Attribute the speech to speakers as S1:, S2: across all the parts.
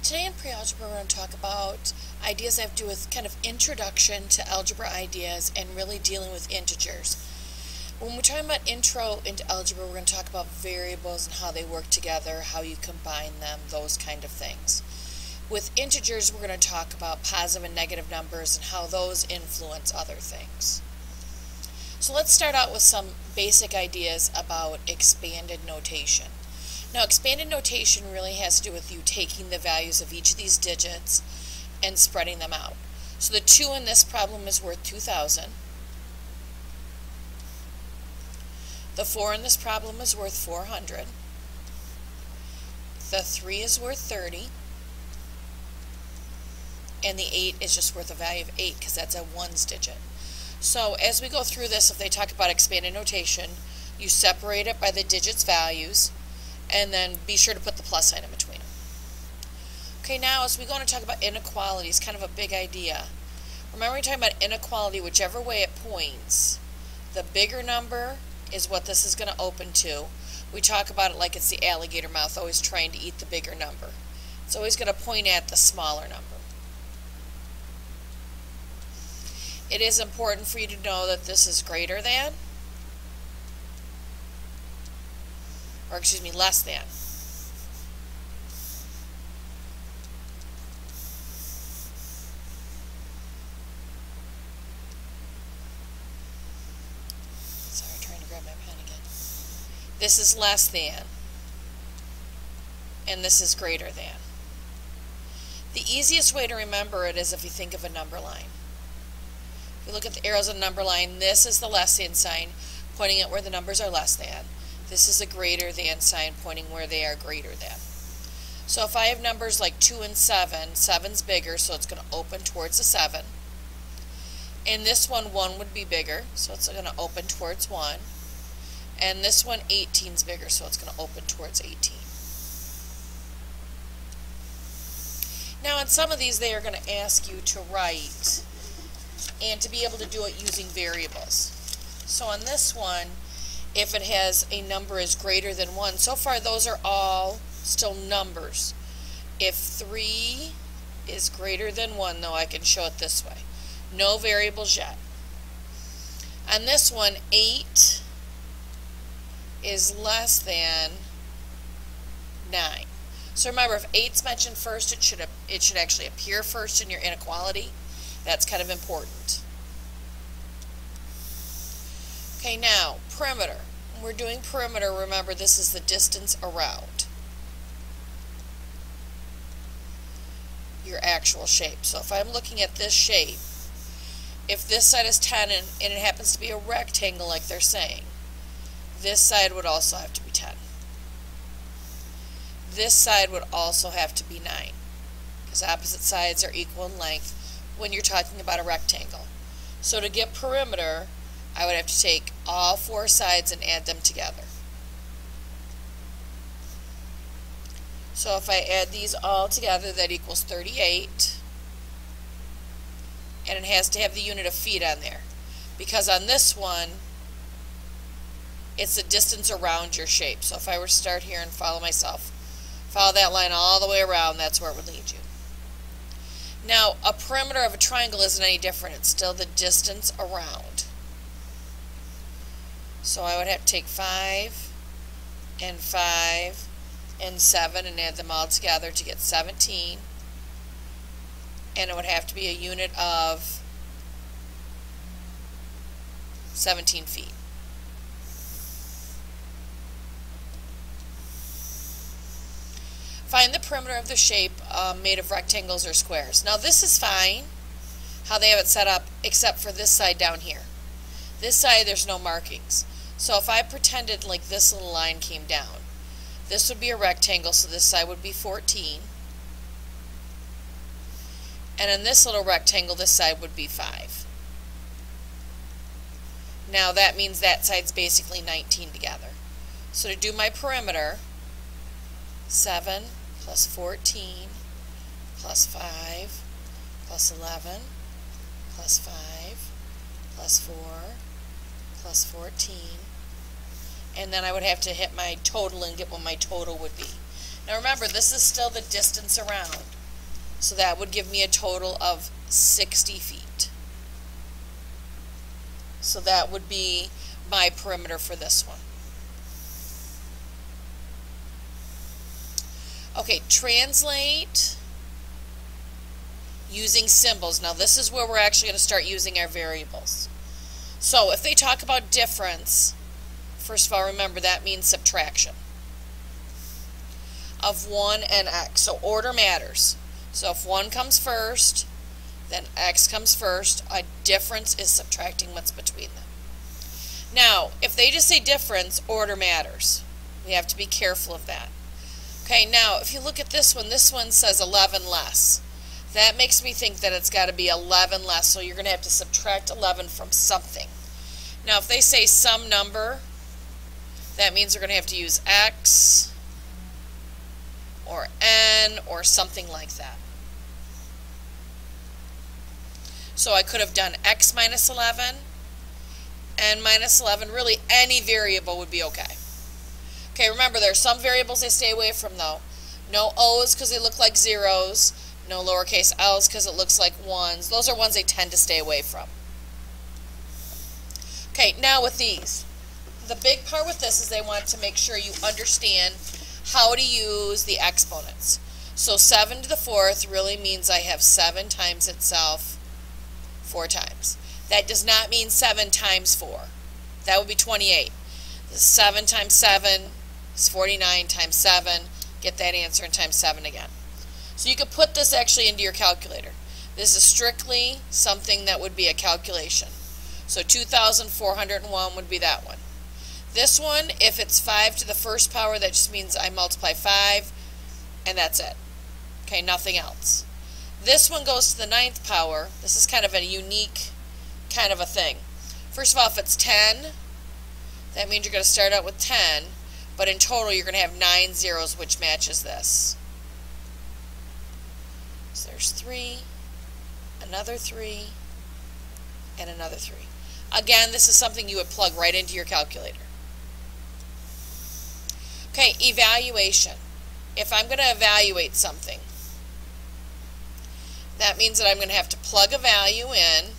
S1: Today in pre-algebra we're going to talk about ideas that have to do with kind of introduction to algebra ideas and really dealing with integers. When we're talking about intro into algebra, we're going to talk about variables and how they work together, how you combine them, those kind of things. With integers, we're going to talk about positive and negative numbers and how those influence other things. So let's start out with some basic ideas about expanded notation. Now, expanded notation really has to do with you taking the values of each of these digits and spreading them out. So the 2 in this problem is worth 2,000. The 4 in this problem is worth 400. The 3 is worth 30. And the 8 is just worth a value of 8 because that's a ones digit. So as we go through this, if they talk about expanded notation, you separate it by the digits' values, and then be sure to put the plus sign in between them. Okay, now as we go on to talk about inequalities, kind of a big idea. Remember, we're talking about inequality, whichever way it points. The bigger number is what this is going to open to. We talk about it like it's the alligator mouth, always trying to eat the bigger number. It's always going to point at the smaller number. It is important for you to know that this is greater than, or excuse me, less than. Sorry, trying to grab my pen again. This is less than, and this is greater than. The easiest way to remember it is if you think of a number line. If you look at the arrows of the number line, this is the less than sign, pointing at where the numbers are less than. This is a greater than sign, pointing where they are greater than. So if I have numbers like 2 and 7, 7's bigger, so it's going to open towards the 7. In this one, 1 would be bigger, so it's going to open towards 1. And this one, 18's bigger, so it's going to open towards 18. Now in some of these, they are going to ask you to write and to be able to do it using variables. So on this one, if it has a number is greater than 1, so far those are all still numbers. If 3 is greater than 1, though, I can show it this way. No variables yet. On this one, 8 is less than 9. So remember, if 8's mentioned first, it should actually appear first in your inequality. That's kind of important. Okay, now, perimeter. When we're doing perimeter, remember this is the distance around your actual shape. So if I'm looking at this shape, if this side is 10 and it happens to be a rectangle like they're saying, this side would also have to be 10. This side would also have to be 9, because opposite sides are equal in length when you're talking about a rectangle. So to get perimeter, I would have to take all 4 sides and add them together. So if I add these all together, that equals 38. And it has to have the unit of feet on there, because on this one, it's the distance around your shape. So if I were to start here and follow myself, follow that line all the way around, that's where it would lead you. Now, a perimeter of a triangle isn't any different. It's still the distance around. So I would have to take 5 and 5 and 7 and add them all together to get 17. And it would have to be a unit of 17 feet. Find the perimeter of the shape made of rectangles or squares. Now this is fine, how they have it set up, except for this side down here. This side there's no markings. So if I pretended like this little line came down, this would be a rectangle, so this side would be 14. And in this little rectangle, this side would be 5. Now that means that side's basically 19 together. So to do my perimeter, 7 plus 14 plus 5 plus 11 plus 5 plus 4 plus 14, and then I would have to hit my total and get what my total would be. Now remember, this is still the distance around. So that would give me a total of 60 feet. So that would be my perimeter for this one. Okay, translate using symbols. Now this is where we're actually going to start using our variables. So if they talk about difference, first of all, remember that means subtraction of 1 and x. So order matters. So if 1 comes first, then x comes first. A difference is subtracting what's between them. Now, if they just say difference, order matters. We have to be careful of that. Okay, now if you look at this one says 11 less. That makes me think that it's got to be 11 less, so you're going to have to subtract 11 from something. Now, if they say some number, that means we're going to have to use x or n or something like that. So I could have done x minus 11, n minus 11. Really, any variable would be okay. Okay, remember, there are some variables they stay away from, though. No O's because they look like zeros. No lowercase l's because it looks like ones. Those are ones they tend to stay away from. Okay, now with these. The big part with this is they want to make sure you understand how to use the exponents. So 7 to the 4th really means I have 7 times itself 4 times. That does not mean 7 times 4. That would be 28. 7 times 7 is 49 times 7. Get that answer and times 7 again. So you could put this actually into your calculator. This is strictly something that would be a calculation. So 2,401 would be that one. This one, if it's 5 to the first power, that just means I multiply 5, and that's it. Okay, nothing else. This one goes to the 9th power. This is kind of a unique kind of a thing. First of all, if it's 10, that means you're going to start out with 10, but in total you're going to have 9 zeros, which matches this. So there's 3, another 3, and another 3. Again, this is something you would plug right into your calculator. Okay, evaluation. If I'm going to evaluate something, that means that I'm going to have to plug a value in,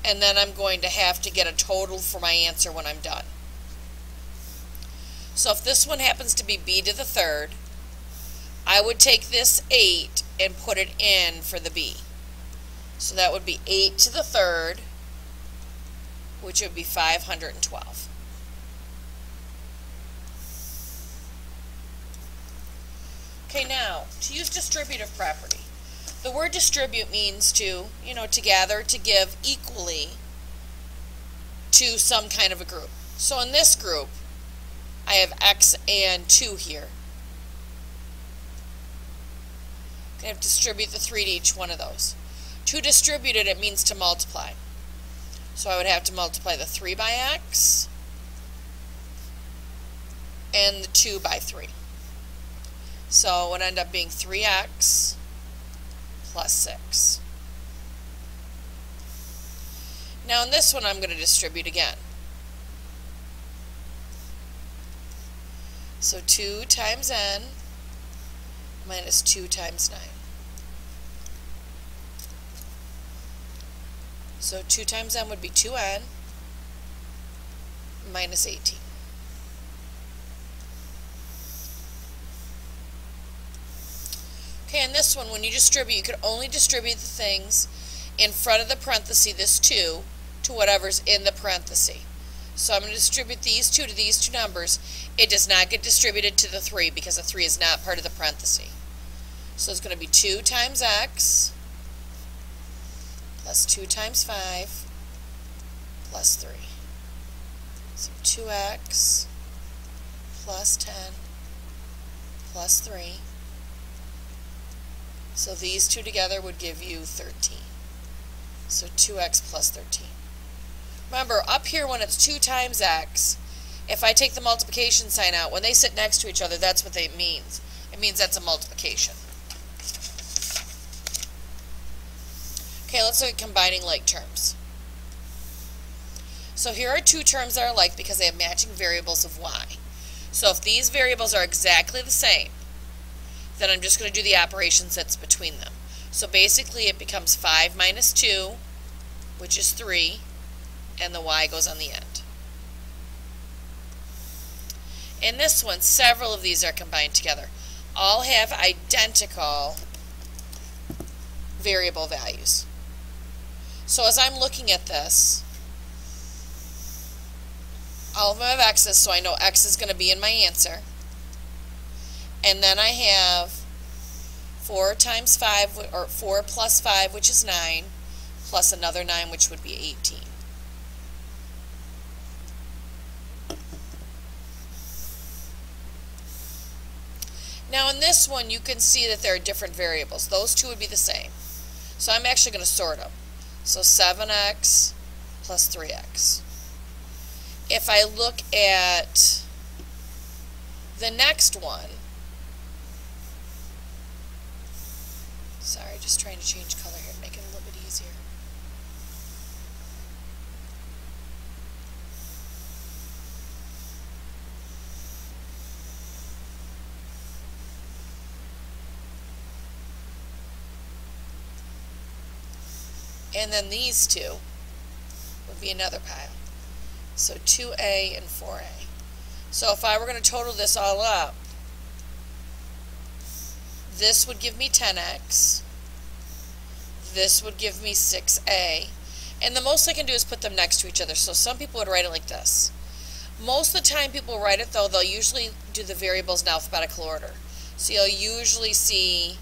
S1: and then I'm going to have to get a total for my answer when I'm done. So if this one happens to be b to the 3rd, I would take this 8 and put it in for the b. So that would be 8 to the 3rd, which would be 512. Okay, now, to use distributive property. The word distribute means to, to gather, to give equally to some kind of a group. So in this group, I have x and 2 here. I'm going to distribute the 3 to each one of those. To distribute it, it means to multiply. So I would have to multiply the 3 by x and the 2 by 3. So it would end up being 3x plus 6. Now in this one I'm going to distribute again. So 2 times n minus 2 times 9. So 2 times n would be 2n minus 18. Okay, in this one, when you distribute, you could only distribute the things in front of the parenthesis, this 2, to whatever's in the parenthesis. So I'm going to distribute these 2 to these 2 numbers. It does not get distributed to the 3 because the 3 is not part of the parenthesis. So it's going to be 2 times x plus 2 times 5 plus 3. So 2x plus 10 plus 3. So these 2 together would give you 13. So 2x plus 13. Remember, up here when it's 2 times x, if I take the multiplication sign out, when they sit next to each other, that's what it means. It means that's a multiplication. Okay, let's look at combining like terms. So here are 2 terms that are alike because they have matching variables of y. So if these variables are exactly the same, then I'm just going to do the operations that's between them. So basically it becomes 5 minus 2, which is 3, and the y goes on the end. In this one, several of these are combined together. All have identical variable values. So as I'm looking at this, all of them have x's, so I know x is going to be in my answer. And then I have 4 times 5, or 4 plus 5, which is 9, plus another 9, which would be 18. Now in this one, you can see that there are different variables. Those two would be the same. So I'm actually going to sort them. So 7x plus 3x. If I look at the next one, sorry, just trying to change color here and make it a little bit easier. And then these two would be another pile. So 2a and 4a. So if I were going to total this all up, this would give me 10x, this would give me 6a, and the most I can do is put them next to each other. So some people would write it like this. Most of the time people write it, though, they'll usually do the variables in alphabetical order. So you'll usually see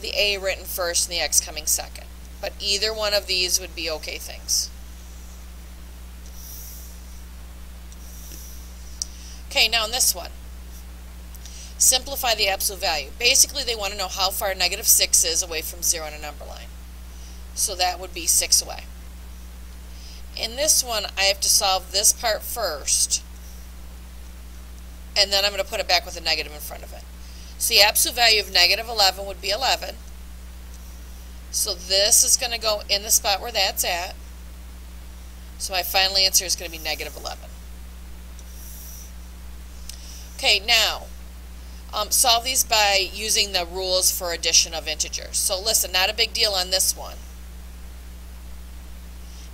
S1: the a written first and the x coming second. But either one of these would be okay things. Okay, now in this one, simplify the absolute value. Basically, they want to know how far negative 6 is away from 0 on a number line. So that would be 6 away. In this one, I have to solve this part first, and then I'm going to put it back with a negative in front of it. So the absolute value of negative 11 would be 11. So this is going to go in the spot where that's at. So my final answer is going to be negative 11. Okay, now solve these by using the rules for addition of integers. So listen, not a big deal on this one.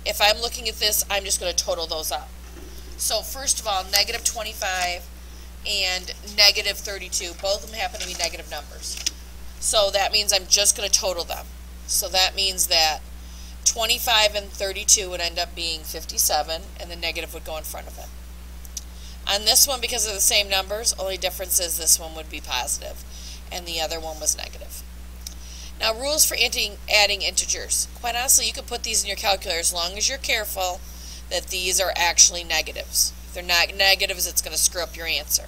S1: If I'm looking at this, I'm just going to total those up. So first of all, negative 25 and negative 32, both of them happen to be negative numbers. So that means I'm just going to total them. So that means that 25 and 32 would end up being 57, and the negative would go in front of it. On this one, because of the same numbers, only difference is this one would be positive, and the other one was negative. Now, rules for adding integers. Quite honestly, you could put these in your calculator as long as you're careful that these are actually negatives. If they're not negatives, it's going to screw up your answer.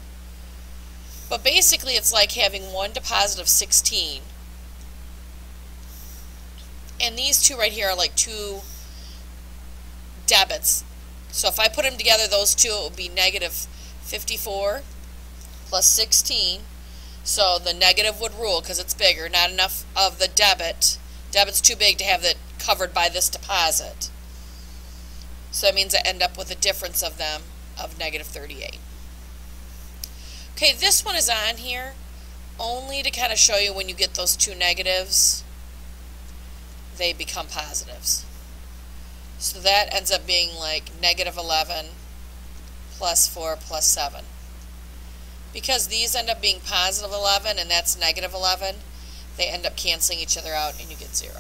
S1: But basically, it's like having 1 to positive 16. And these two right here are like two debits. So if I put them together, those two, it would be negative 54 plus 16. So the negative would rule because it's bigger. Not enough of the debit. Debit's too big to have it covered by this deposit. So that means I end up with a difference of them of negative 38. Okay, this one is on here only to kind of show you when you get those two negatives, they become positives. So that ends up being like negative 11 plus 4 plus 7. Because these end up being positive 11 and that's negative 11, they end up canceling each other out and you get 0.